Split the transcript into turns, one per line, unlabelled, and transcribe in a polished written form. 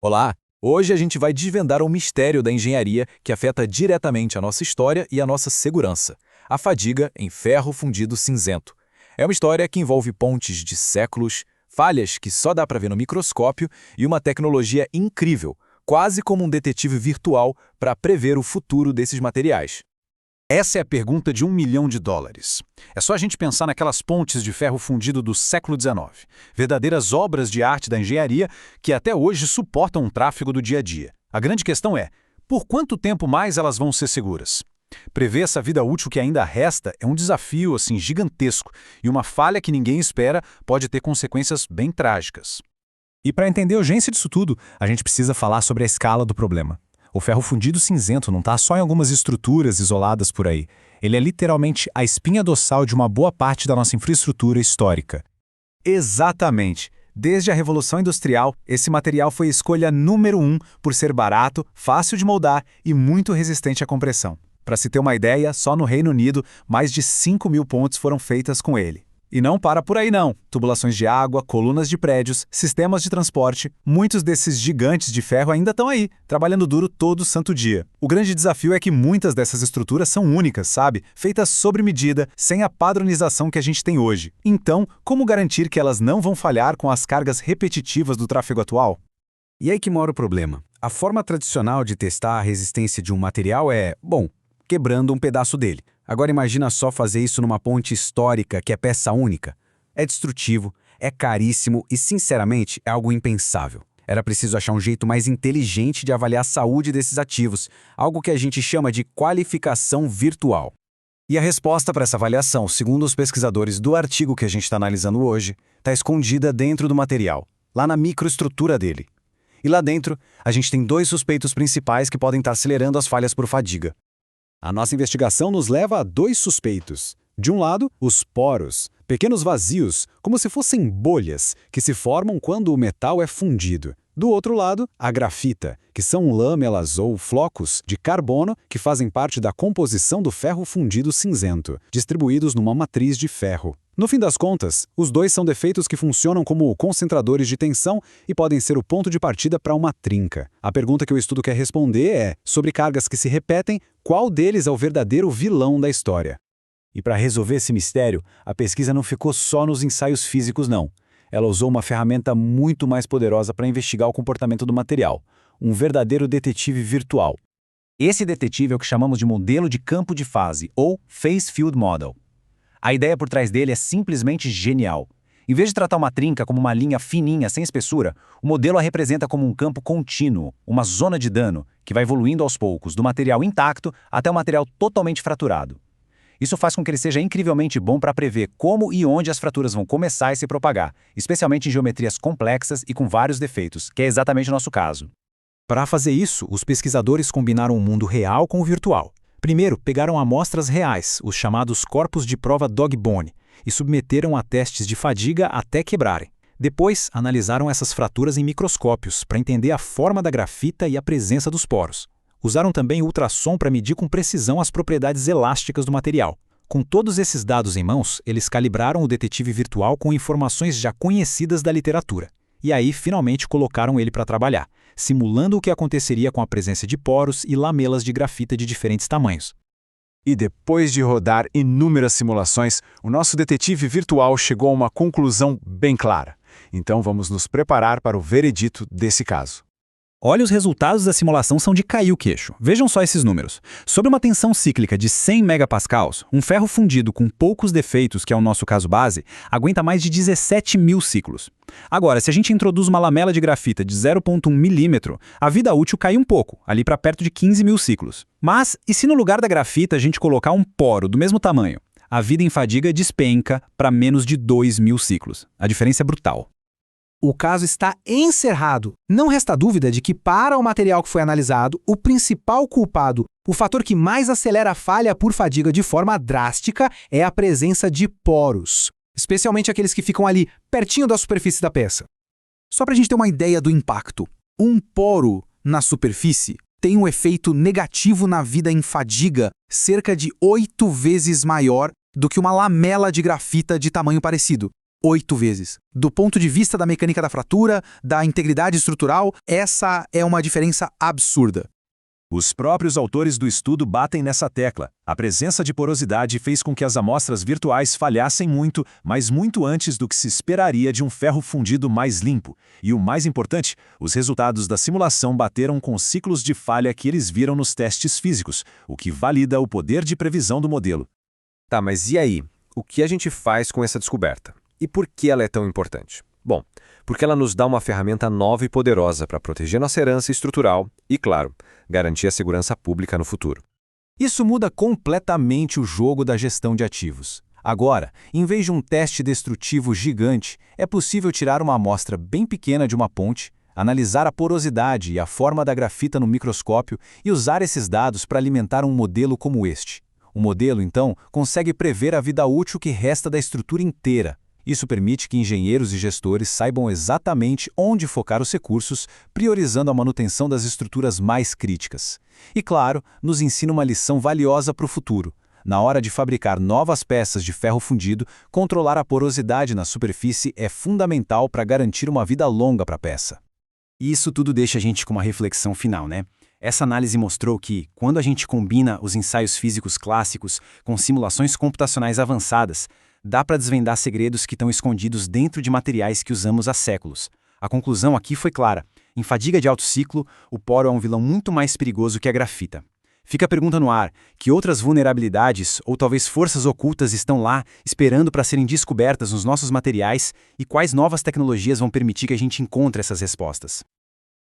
Olá! Hoje a gente vai desvendar um mistério da engenharia que afeta diretamente a nossa história e a nossa segurança: a fadiga em ferro fundido cinzento. É uma história que envolve pontes de séculos, falhas que só dá para ver no microscópio e uma tecnologia incrível, quase como um detetive virtual para prever o futuro desses materiais.
Essa é a pergunta de US$ 1 milhão. É só a gente pensar naquelas pontes de ferro fundido do século XIX, verdadeiras obras de arte da engenharia que até hoje suportam o tráfego do dia a dia. A grande questão é, por quanto tempo mais elas vão ser seguras? Prever essa vida útil que ainda resta é um desafio gigantesco, e uma falha que ninguém espera pode ter consequências bem trágicas.
E para entender a urgência disso tudo, a gente precisa falar sobre a escala do problema. O ferro fundido cinzento não está só em algumas estruturas isoladas por aí. Ele é literalmente a espinha dorsal de uma boa parte da nossa infraestrutura histórica.
Exatamente. Desde a Revolução Industrial, esse material foi a escolha número 1 por ser barato, fácil de moldar e muito resistente à compressão. Para se ter uma ideia, só no Reino Unido, mais de 5.000 pontes foram feitas com ele. E não para por aí não. Tubulações de água, colunas de prédios, sistemas de transporte, muitos desses gigantes de ferro ainda estão aí, trabalhando duro todo santo dia. O grande desafio é que muitas dessas estruturas são únicas, sabe? Feitas sob medida, sem a padronização que a gente tem hoje. Então, como garantir que elas não vão falhar com as cargas repetitivas do tráfego atual?
E aí que mora o problema. A forma tradicional de testar a resistência de um material é, quebrando um pedaço dele. Agora imagina só fazer isso numa ponte histórica que é peça única. É destrutivo, é caríssimo e, sinceramente, é algo impensável. Era preciso achar um jeito mais inteligente de avaliar a saúde desses ativos, algo que a gente chama de qualificação virtual. E a resposta para essa avaliação, segundo os pesquisadores do artigo que a gente está analisando hoje, está escondida dentro do material, lá na microestrutura dele. E lá dentro, a gente tem dois suspeitos principais que podem estar acelerando as falhas por fadiga. A nossa investigação nos leva a dois suspeitos. De um lado, os poros, pequenos vazios, como se fossem bolhas, que se formam quando o metal é fundido. Do outro lado, a grafita, que são lâmelas ou flocos de carbono que fazem parte da composição do ferro fundido cinzento, distribuídos numa matriz de ferro. No fim das contas, os dois são defeitos que funcionam como concentradores de tensão e podem ser o ponto de partida para uma trinca. A pergunta que o estudo quer responder é, sobre cargas que se repetem, qual deles é o verdadeiro vilão da história? E para resolver esse mistério, a pesquisa não ficou só nos ensaios físicos, não. Ela usou uma ferramenta muito mais poderosa para investigar o comportamento do material, um verdadeiro detetive virtual. Esse detetive é o que chamamos de modelo de campo de fase, ou Phase Field Model. A ideia por trás dele é simplesmente genial. Em vez de tratar uma trinca como uma linha fininha, sem espessura, o modelo a representa como um campo contínuo, uma zona de dano, que vai evoluindo aos poucos, do material intacto até o material totalmente fraturado. Isso faz com que ele seja incrivelmente bom para prever como e onde as fraturas vão começar a se propagar, especialmente em geometrias complexas e com vários defeitos, que é exatamente o nosso caso.
Para fazer isso, os pesquisadores combinaram o mundo real com o virtual. Primeiro, pegaram amostras reais, os chamados corpos de prova dog bone, e submeteram a testes de fadiga até quebrarem. Depois, analisaram essas fraturas em microscópios para entender a forma da grafita e a presença dos poros. Usaram também ultrassom para medir com precisão as propriedades elásticas do material. Com todos esses dados em mãos, eles calibraram o detetive virtual com informações já conhecidas da literatura. E aí, finalmente, colocaram ele para trabalhar, simulando o que aconteceria com a presença de poros e lamelas de grafita de diferentes tamanhos.
E depois de rodar inúmeras simulações, o nosso detetive virtual chegou a uma conclusão bem clara. Então vamos nos preparar para o veredito desse caso.
Olha, os resultados da simulação são de cair o queixo. Vejam só esses números. Sob uma tensão cíclica de 100 megapascals, um ferro fundido com poucos defeitos, que é o nosso caso base, aguenta mais de 17.000 ciclos. Agora, se a gente introduz uma lamela de grafita de 0,1 milímetro, a vida útil cai um pouco, ali para perto de 15.000 ciclos. Mas, e se no lugar da grafita a gente colocar um poro do mesmo tamanho? A vida em fadiga despenca para menos de 2.000 ciclos. A diferença é brutal.
O caso está encerrado. Não resta dúvida de que, para o material que foi analisado, o principal culpado, o fator que mais acelera a falha por fadiga de forma drástica, é a presença de poros, especialmente aqueles que ficam ali, pertinho da superfície da peça. Só para a gente ter uma ideia do impacto, um poro na superfície tem um efeito negativo na vida em fadiga cerca de 8 vezes maior do que uma lamela de grafita de tamanho parecido. 8 vezes. Do ponto de vista da mecânica da fratura, da integridade estrutural, essa é uma diferença absurda.
Os próprios autores do estudo batem nessa tecla. A presença de porosidade fez com que as amostras virtuais falhassem muito, mas muito antes do que se esperaria de um ferro fundido mais limpo. E o mais importante, os resultados da simulação bateram com os ciclos de falha que eles viram nos testes físicos, o que valida o poder de previsão do modelo.
Tá, mas e aí? O que a gente faz com essa descoberta? E por que ela é tão importante? Bom, porque ela nos dá uma ferramenta nova e poderosa para proteger nossa herança estrutural e, claro, garantir a segurança pública no futuro.
Isso muda completamente o jogo da gestão de ativos. Agora, em vez de um teste destrutivo gigante, é possível tirar uma amostra bem pequena de uma ponte, analisar a porosidade e a forma da grafita no microscópio e usar esses dados para alimentar um modelo como este. O modelo, então, consegue prever a vida útil que resta da estrutura inteira. Isso permite que engenheiros e gestores saibam exatamente onde focar os recursos, priorizando a manutenção das estruturas mais críticas. E, claro, nos ensina uma lição valiosa para o futuro. Na hora de fabricar novas peças de ferro fundido, controlar a porosidade na superfície é fundamental para garantir uma vida longa para a peça.
E isso tudo deixa a gente com uma reflexão final, né? Essa análise mostrou que, quando a gente combina os ensaios físicos clássicos com simulações computacionais avançadas, dá para desvendar segredos que estão escondidos dentro de materiais que usamos há séculos. A conclusão aqui foi clara. Em fadiga de alto ciclo, o poro é um vilão muito mais perigoso que a grafita. Fica a pergunta no ar, que outras vulnerabilidades ou talvez forças ocultas estão lá esperando para serem descobertas nos nossos materiais e quais novas tecnologias vão permitir que a gente encontre essas respostas?